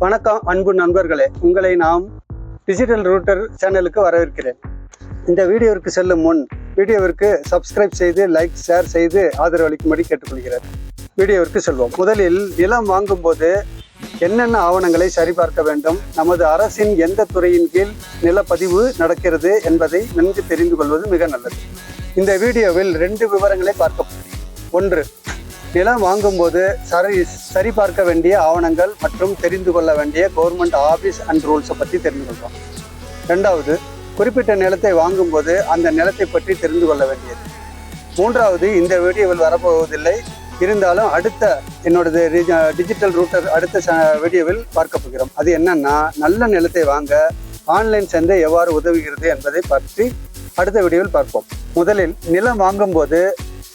வணக்கம் அன்பு நண்பர்களே, உங்களை நாம் டிஜிட்டல் ரூட்டர் சேனலுக்கு வரவேற்கிறேன். இந்த வீடியோவிற்கு செல்லும் முன் வீடியோவிற்கு சப்ஸ்கிரைப் செய்து லைக் ஷேர் செய்து ஆதரவளிக்கும்படி கேட்டுக்கொள்கிறேன். வீடியோவிற்கு செல்வோம். முதலில் நிலம் வாங்கும்போது என்னென்ன ஆவணங்களை சரிபார்க்க வேண்டும், நமது அரசின் எந்த துறையின் கீழ் நிலப்பதிவு நடக்கிறது என்பதை நன்கு தெரிந்து கொள்வது மிக நல்லது. இந்த வீடியோவில் 2 விவரங்களை பார்க்க. ஒன்று, நிலம் வாங்கும்போது சரிபார்க்க வேண்டிய ஆவணங்கள் மற்றும் தெரிந்து கொள்ள வேண்டிய கவர்மெண்ட் ஆஃபீஸ் அண்ட் ரூல்ஸை பற்றி தெரிந்து கொள்வோம். 2வது, குறிப்பிட்ட நிலத்தை வாங்கும்போது அந்த நிலத்தை பற்றி தெரிந்து கொள்ள வேண்டியது. 3வது, இந்த வீடியோவில் வரப்போவதில்லை, இருந்தாலும் அடுத்த என்னோடது டிஜிட்டல் ரூட்டர் அடுத்த வீடியோவில் பார்க்க போகிறோம். அது என்னன்னா, நல்ல நிலத்தை வாங்க ஆன்லைன் சந்தை எவ்வாறு உதவுகிறது என்பதை பற்றி அடுத்த வீடியோவில் பார்ப்போம். முதலில் நிலம் வாங்கும்போது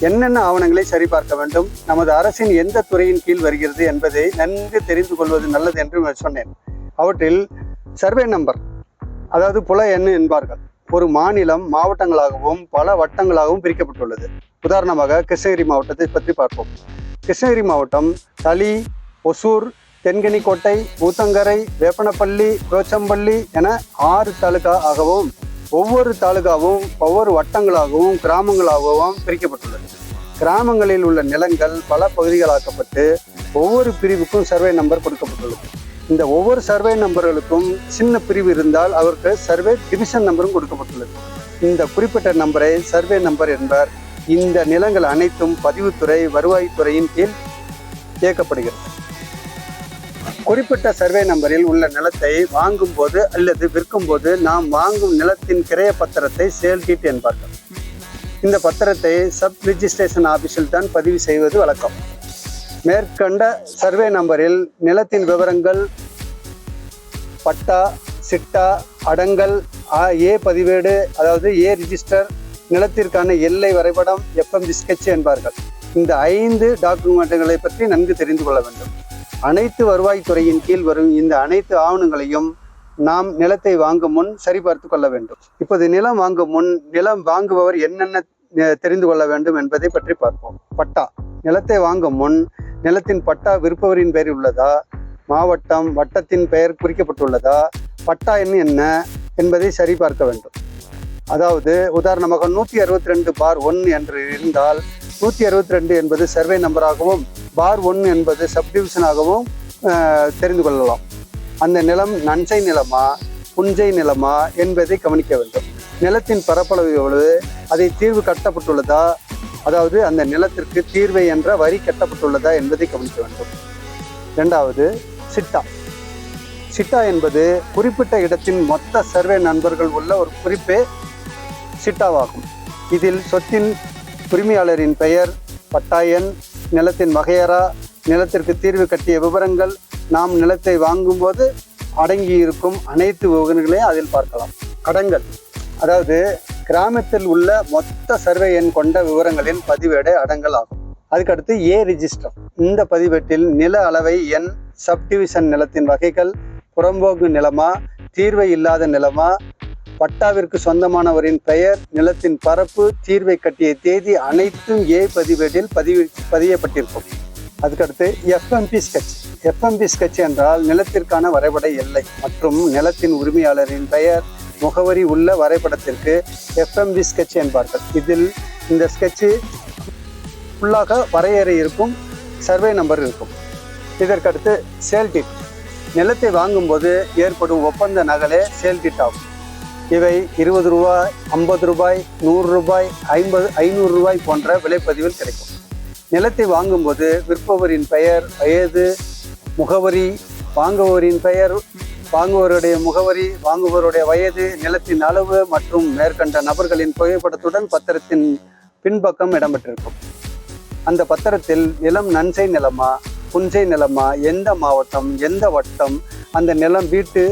என்னென்ன ஆவணங்களை சரிபார்க்க வேண்டும், நமது அரசின் எந்த துறையின் கீழ் வருகிறது என்பதை நன்கு தெரிந்து கொள்வது நல்லது என்று சொன்னேன். அவற்றில் சர்வே நம்பர், அதாவது புல எண் என்பார்கள். ஒரு மாநிலம் மாவட்டங்களாகவும் பல வட்டங்களாகவும் பிரிக்கப்பட்டுள்ளது. உதாரணமாக கிருஷ்ணகிரி மாவட்டத்தை பற்றி பார்ப்போம். கிருஷ்ணகிரி மாவட்டம் தளி, ஒசூர், தென்கனிக்கோட்டை, ஊத்தங்கரை, வேப்பனப்பள்ளி, போச்சம்பள்ளி என 6 தாலுகா ஆகவும் ஒவ்வொரு தாலுகாவும் ஒவ்வொரு வட்டங்களாகவும் கிராமங்களாகவும் பிரிக்கப்பட்டுள்ளது. கிராமங்களில் உள்ள நிலங்கள் பல பகுதிகளாக்கப்பட்டு ஒவ்வொரு பிரிவுக்கும் சர்வே நம்பர் கொடுக்கப்பட்டுள்ளது. இந்த ஒவ்வொரு சர்வே நம்பர்களுக்கும் சின்ன பிரிவு இருந்தால் அவருக்கு சர்வே டிவிஷன் நம்பரும் கொடுக்கப்பட்டுள்ளது. இந்த குறிப்பிட்ட நம்பரை சர்வே நம்பர் என்பார். இந்த நிலங்கள் அனைத்தும் பதிவுத்துறை வருவாய்த்துறையின் கீழ் இயக்கப்படுகிறது. குறிப்பிட்ட சர்வே நம்பரில் உள்ள நிலத்தை வாங்கும் போது அல்லது விற்கும் போது நாம் வாங்கும் நிலத்தின் கிரைய பத்திரத்தை சேல் டீட் என்பார்கள். இந்த பத்திரத்தை சப் ரிஜிஸ்ட்ரேஷன் ஆபீஸில் தான் பதிவு செய்வது வழக்கம். மேற்கண்ட சர்வே நம்பரில் நிலத்தின் விவரங்கள், பட்டா, சிட்டா, அடங்கல், ஏ பதிவேடு, அதாவது ஏ ரிஜிஸ்டர், நிலத்திற்கான எல்லை வரைபடம், எஃப்எம்பி ஸ்கெட்ச் என்பார்கள். இந்த 5 டாக்குமெண்ட்டுகளை பற்றி நன்கு தெரிந்து கொள்ள வேண்டும். அனைத்து வருவாய்த்துறையின் கீழ் வரும் இந்த அனைத்து ஆவணங்களையும் நாம் நிலத்தை வாங்கும் முன் சரிபார்த்து கொள்ள வேண்டும். இப்போது நிலம் வாங்கும் முன் நிலம் வாங்குபவர் என்னென்ன தெரிந்து கொள்ள வேண்டும் என்பதை பற்றி பார்ப்போம். பட்டா, நிலத்தை வாங்கும் முன் நிலத்தின் பட்டா விற்பவரின் பெயர் உள்ளதா, மாவட்டம், வட்டத்தின் பெயர் குறிக்கப்பட்டுள்ளதா, பட்டா எண் என்ன என்பதை சரிபார்க்க வேண்டும். அதாவது உதாரணமாக 162/1 என்று இருந்தால் 162 என்பது சர்வே நம்பராகவும் பார் 1 என்பது சப்டிவிஷனாகவும் தெரிந்து கொள்ளலாம். அந்த நிலம் நன்சை நிலமா புஞ்சை நிலமா என்பதை கவனிக்க வேண்டும். நிலத்தின் பரப்பளவு எவ்வளவு, அதை தீர்வு கட்டப்பட்டுள்ளதா, அதாவது அந்த நிலத்திற்கு தீர்வை என்ற வரி கட்டப்பட்டுள்ளதா என்பதை கவனிக்க வேண்டும். 2வது, சிட்டா. சிட்டா என்பது குறிப்பிட்ட இடத்தின் மொத்த சர்வே நண்பர்கள் உள்ள ஒரு குறிப்பே சிட்டாவாகும். இதில் சொத்தின் உரிமையாளரின் பெயர், பட்டா எண், நிலத்தின் வகையறா, நிலத்திற்கு தீர்வு கட்டிய விவரங்கள், நாம் நிலத்தை வாங்கும்போது அடங்கியிருக்கும் அனைத்து விவரங்களையும் அதில் பார்க்கலாம். அடங்கல், அதாவது கிராமத்தில் உள்ள மொத்த சர்வே எண் கொண்ட விவரங்களின் பதிவேடு அடங்கல் ஆகும். அதுக்கடுத்து ஏ ரிஜிஸ்டர். இந்த பதிவேட்டில் நில அளவை எண், சப்டிவிஷன், நிலத்தின் வகைகள், புறம்போக்கு நிலமா, தீர்வை இல்லாத நிலமா, பட்டாவிற்கு சொந்தமானவரின் பெயர், நிலத்தின் பரப்பு, தீர்வை கட்டிய தேதி அனைத்தும் ஏ பதிவேட்டில் பதியப்பட்டிருக்கும். அதுக்கடுத்து எஃப்எம்பி ஸ்கெட்ச். எஃப்எம்பி ஸ்கெட்ச் என்றால் நிலத்திற்கான வரைபட எல்லை மற்றும் நிலத்தின் உரிமையாளரின் பெயர், முகவரி உள்ள வரைபடத்திற்கு எஃப்எம்பி ஸ்கெட்ச் என்பார்கள். இதில் இந்த ஸ்கெட்சு ஃபுல்லாக வரையறை இருக்கும், சர்வே நம்பர் இருக்கும். இதற்கடுத்து சேல் டீட். நிலத்தை வாங்கும்போது ஏற்படும் ஒப்பந்த நகலே சேல் டீட் ஆகும். இவை 20 ரூபாய், 50 ரூபாய், 100 ரூபாய், 500 ரூபாய் போன்ற விலைப்பதிவில் கிடைக்கும். நிலத்தை வாங்கும்போது விற்பவரின் பெயர், வயது, முகவரி, வாங்குபவரின் பெயர், வாங்குபவருடைய முகவரி, வாங்குபவருடைய வயது, நிலத்தின் அளவு மற்றும் மேற்கண்ட நபர்களின் புகைப்படத்துடன் பத்திரத்தின் பின்பக்கம் இடம்பெற்றிருக்கும். அந்த பத்திரத்தில் நிலம் நன்சை நிலமா புஞ்சை நிலமா, எந்த மாவட்டம், எந்த வட்டம், அந்த நிலம் வீட்டு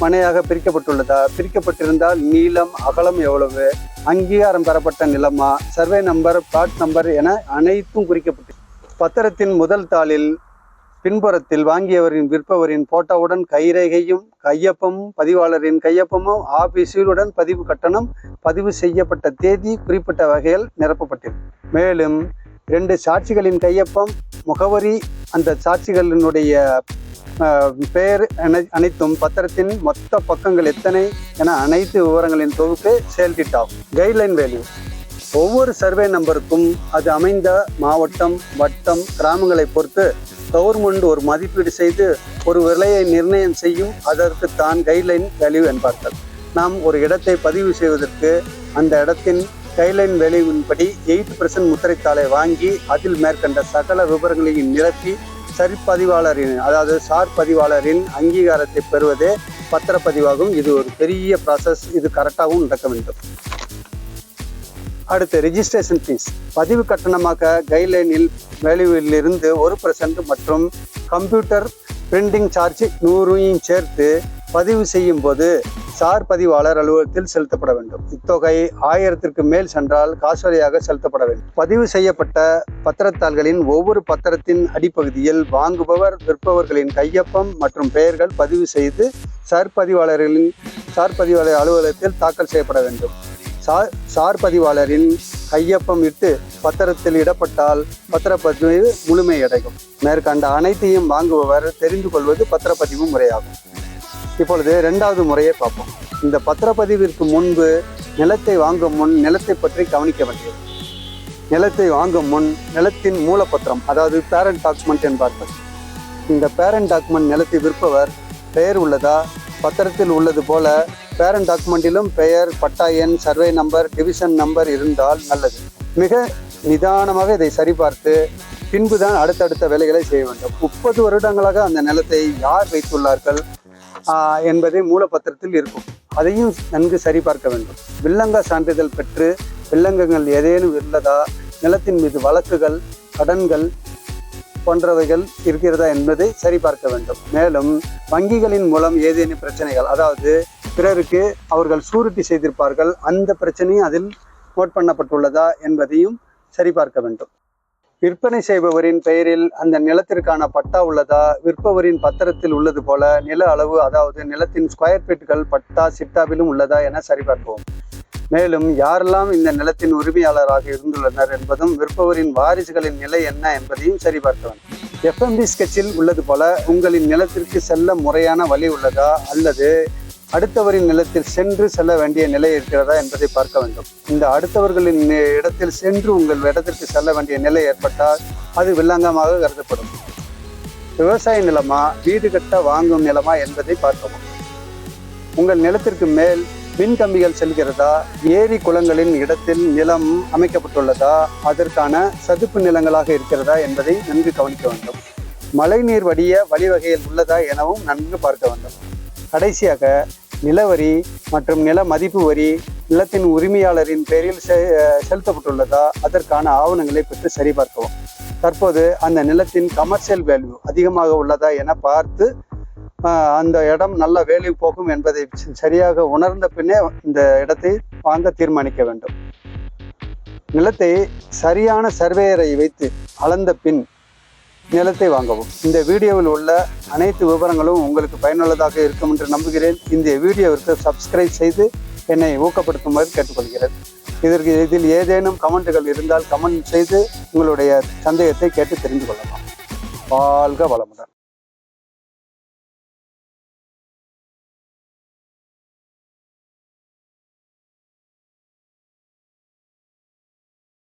மனையாக பிரிக்கப்பட்டுள்ளதா, பிரிக்கப்பட்டிருந்தால் நீளம் அகலம் எவ்வளவு, அங்கீகாரம் பெறப்பட்ட நிலமா, சர்வே நம்பர், பிளாட் நம்பர் என அனைத்தும் குறிக்கப்பட்டு பத்திரத்தின் முதல் தாளில் பின்புறத்தில் வாங்கியவரின் விற்பவரின் போட்டோவுடன் கைரேகையும் கையொப்பமும் பதிவாளரின் கையொப்பமும் ஆபீஸுடன் பதிவு கட்டணம், பதிவு செய்யப்பட்ட தேதி குறிப்பிட்ட வகையில் நிரப்பப்பட்டிருக்கும். மேலும் 2 சாட்சிகளின் கையொப்பம், முகவரி, அந்த சாட்சிகளினுடைய பெயர் அனைத்தும், பத்திரத்தின் மொத்த பக்கங்கள் எத்தனை என அனைத்து விவரங்களின் தொகுப்பு சேல் கிட் ஆகும். Guideline value. ஒவ்வொரு சர்வே நம்பருக்கும் அது அமைந்த மாவட்டம், வட்டம், கிராமங்களை பொறுத்து கவர்மெண்ட் ஒரு மதிப்பீடு செய்து ஒரு விலையை நிர்ணயம் செய்யும். அதற்கு தான் கைட்லைன் வேல்யூ என்பார்கள். நாம் ஒரு இடத்தை பதிவு செய்வதற்கு அந்த இடத்தின் கைட்லைன் வேல்யூவின்படி 8% முத்திரைத்தாளை வாங்கி அதில் மேற்கண்ட சகல விவரங்களையும் நிரப்பி சரிப்பதிவாளரின், அதாவது சார் பதிவாளரின் அங்கீகாரத்தை பெறுவதே பத்திரப்பதிவாகும். இது ஒரு பெரிய ப்ராசஸ். இது கரெக்டாகவும் நடக்க வேண்டும். அடுத்து ரிஜிஸ்ட்ரேஷன் ஃபீஸ். பதிவு கட்டணமாக கைட்லைனில் வேல்யூவில் இருந்து 1% மற்றும் கம்ப்யூட்டர் பிரிண்டிங் சார்ஜ் 100 சேர்த்து பதிவு செய்யும் போது சார் பதிவாளர் அலுவலகத்தில் செலுத்தப்பட வேண்டும். இத்தொகை 1000க்கு மேல் சென்றால் காசோலையாக செலுத்தப்பட வேண்டும். பதிவு செய்யப்பட்ட பத்திரத்தாள்களின் ஒவ்வொரு பத்திரத்தின் அடிப்பகுதியில் வாங்குபவர், விற்பவர்களின் கையொப்பம் மற்றும் பெயர்கள் பதிவு செய்து சார் பதிவாளர் அலுவலகத்தில் தாக்கல் செய்யப்பட வேண்டும். சார் பதிவாளரின் கையொப்பம் இட்டு பத்திரத்தில் இடப்பட்டால் பத்திரப்பதிவு முழுமையடையும். மேற்கண்ட அனைத்தையும் வாங்குபவர் தெரிந்து கொள்வது பத்திரப்பதிவு முறையாகும். இப்பொழுது 2வது முறையை பார்ப்போம். இந்த பத்திரப்பதிவிற்கு முன்பு நிலத்தை வாங்கும் முன் நிலத்தை பற்றி கவனிக்க வேண்டியது. நிலத்தை வாங்கும் முன் நிலத்தின் மூலப்பத்திரம், அதாவது பேரண்ட் டாக்குமெண்ட் என்பார்கள். இந்த பேரண்ட் டாக்குமெண்ட் நிலத்தை விற்பவர் பெயர் உள்ளதா, பத்திரத்தில் உள்ளது போல பேரண்ட் டாக்குமெண்டிலும் பெயர், பட்டா எண், சர்வே நம்பர், டிவிஷன் நம்பர் இருந்தால் நல்லது. மிக நிதானமாக இதை சரிபார்த்து பின்புதான் அடுத்தடுத்த வேலைகளை செய்ய வேண்டும். 30 வருடங்களாக அந்த நிலத்தை யார் வைத்துள்ளார்கள் என்பதை மூலப்பத்திரத்தில் இருக்கும். அதையும் நன்கு சரிபார்க்க வேண்டும். வில்லங்க சான்றிதழ் பெற்று வில்லங்கங்கள் ஏதேனும் உள்ளதா, நிலத்தின் மீது வழக்குகள், கடன்கள் போன்றவைகள் இருக்கிறதா என்பதை சரிபார்க்க வேண்டும். மேலும் வங்கிகளின் மூலம் ஏதேனும் பிரச்சனைகள், அதாவது பிறருக்கு அவர்கள் சூரிட்டி செய்திருப்பார்கள், அந்த பிரச்சனையும் அதில் நோட் பண்ணப்பட்டுள்ளதா என்பதையும் சரிபார்க்க வேண்டும். விற்பனை செய்பவரின் பெயரில் அந்த நிலத்திற்கான பட்டா உள்ளதா, விற்பவரின் பத்திரத்தில் உள்ளது போல நில அளவு, அதாவது நிலத்தின் ஸ்கொயர் ஃபீட்டுகள் பட்டா சிட்டாவிலும் உள்ளதா என சரிபார்க்கவும். மேலும் யாரெல்லாம் இந்த நிலத்தின் உரிமையாளராக இருந்துள்ளனர் என்பதும், விற்பவரின் வாரிசுகளின் நிலை என்ன என்பதையும் சரிபார்க்க வேண்டும். எஃப்எம்பி ஸ்கெட்சில் உள்ளது போல உங்களின் நிலத்திற்கு செல்ல முறையான வழி உள்ளதா, அல்லது அடுத்தவரின் நிலத்தில் சென்று செல்ல வேண்டிய நிலை இருக்கிறதா என்பதை பார்க்க வேண்டும். இந்த அடுத்தவர்களின் இடத்தில் சென்று உங்கள் இடத்திற்கு செல்ல வேண்டிய நிலை ஏற்பட்டால் அது வில்லங்கமாக கருதப்படும். விவசாய நிலமா, வீடு கட்ட வாங்கும் நிலமா என்பதை பார்க்கவும். உங்கள் நிலத்திற்கு மேல் மின் கம்பிகள் செல்கிறதா, ஏரி குளங்களின் இடத்தில் நிலம் அமைக்கப்பட்டுள்ளதா, அதற்கான சதுப்பு நிலங்களாக இருக்கிறதா என்பதை நன்கு கவனிக்க வேண்டும். மழைநீர் வடிய வழிவகையில் உள்ளதா எனவும் நன்கு பார்க்க வேண்டும். கடைசியாக நிலவரி மற்றும் நில மதிப்பு வரி நிலத்தின் உரிமையாளரின் பெயரில் செலுத்தப்பட்டுள்ளதா, அதற்கான ஆவணங்களை பெற்று சரிபார்க்கவும். தற்போது அந்த நிலத்தின் கமர்ஷியல் வேல்யூ அதிகமாக உள்ளதா என பார்த்து அந்த இடம் நல்ல வேல்யூ போகும் என்பதை சரியாக உணர்ந்த பின்னே இந்த இடத்தை வாங்க தீர்மானிக்க வேண்டும். நிலத்தை சரியான சர்வேயரை வைத்து அளந்த பின் நிலத்தை வாங்கவும். இந்த வீடியோவில் உள்ள அனைத்து விவரங்களும் உங்களுக்கு பயனுள்ளதாக இருக்கும் என்று நம்புகிறேன். இந்த வீடியோவிற்கு சப்ஸ்கிரைப் செய்து என்னை ஊக்கப்படுத்துமாறு கேட்டுக்கொள்கிறேன். இதில் ஏதேனும் கமெண்ட்டுகள் இருந்தால் கமெண்ட் செய்து உங்களுடைய சந்தேகத்தை கேட்டு தெரிந்து கொள்ளலாம். வாழ்க வளமுடன்.